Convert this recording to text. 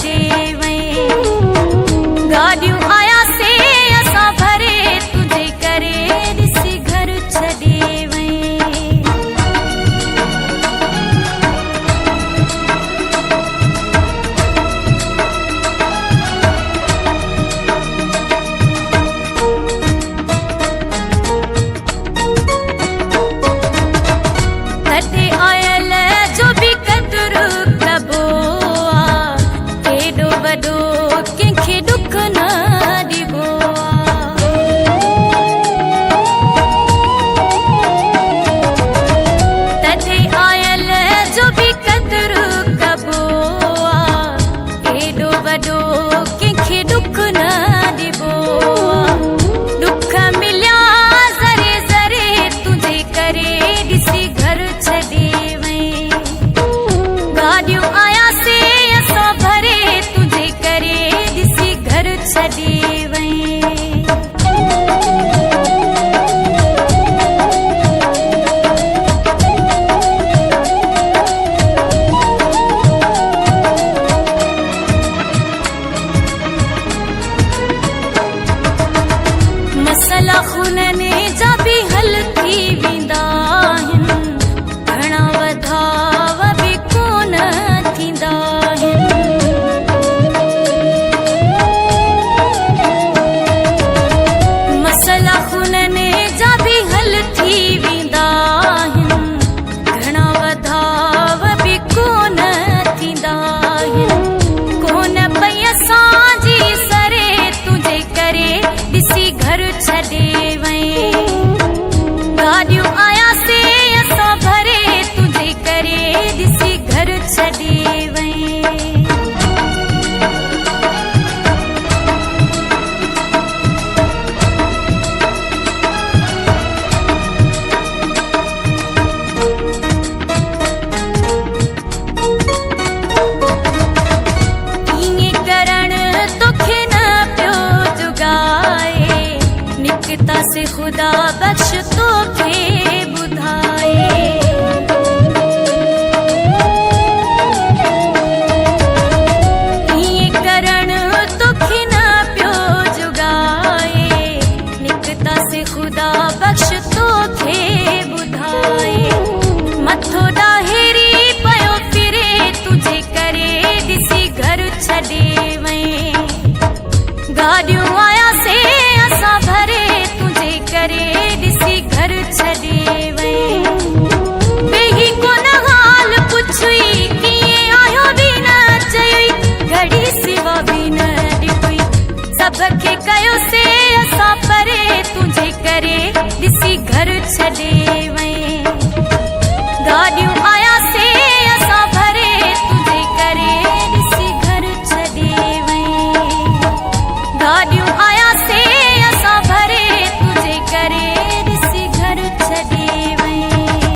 छॾे वई। गाॾियूं आयासीं असां भरे तुंहिंजे करे ॾिसी घर छॾे वई। तॾहिं आयल जो बि क़दुरु कबो आहे, केॾो वॾो कंहिंखे ॾुख न ॾिबो आहे। तॾहिं आयल जो बि क़दुरु कबो आहे, केॾो वॾो कंहिंखे ॾुख न ॾिबो आहे। ॾुख मिलिया ज़रे ज़रे तुंहिंजे करे ॾिसी घर छॾे वई। गाॾियूं आयासीं असां भरे तुंहिंजे करे ॾिसी घर छॾे वई। मसला खूननि जा बि हल थी वेंदा आहिनि, घणा वधाव बि कोन थींदा आहिनि। मसला खूननि जा बि हल थी वेंदा आहिनि, घणा वधाव बि कोन थींदा आहिनि। कोन पई असांजी सरे तुंहिंजे करे ॾिसी घर छॾे वई। गाॾियूं आयासीं असां भरे तुंहिंजे करे ॾिसी घर छॾे वई। ईअं करण तोखे न पियो जुगाए, निकता से खुदा बख्श तोखे ॿुधाए। ईअं करण तोखे न पियो जुगाए, निकता से खुदा बख्श तोखे ॿुधाए। मथो ॾाहिरी पियो फिरे तुंहिंजे करे ॾिसी घर छॾे वई। गाॾियूं आयासीं असां भरे तुंहिंजे करे ॾिसी घर छॾे वई। वेही कोन हाल पुछी, कीअं आयो बि न चई, घड़ी सिवा बि न ॾिठी। सभ खे कयोसीं असां परे तुंहिंजे करे ॾिसी घर छॾे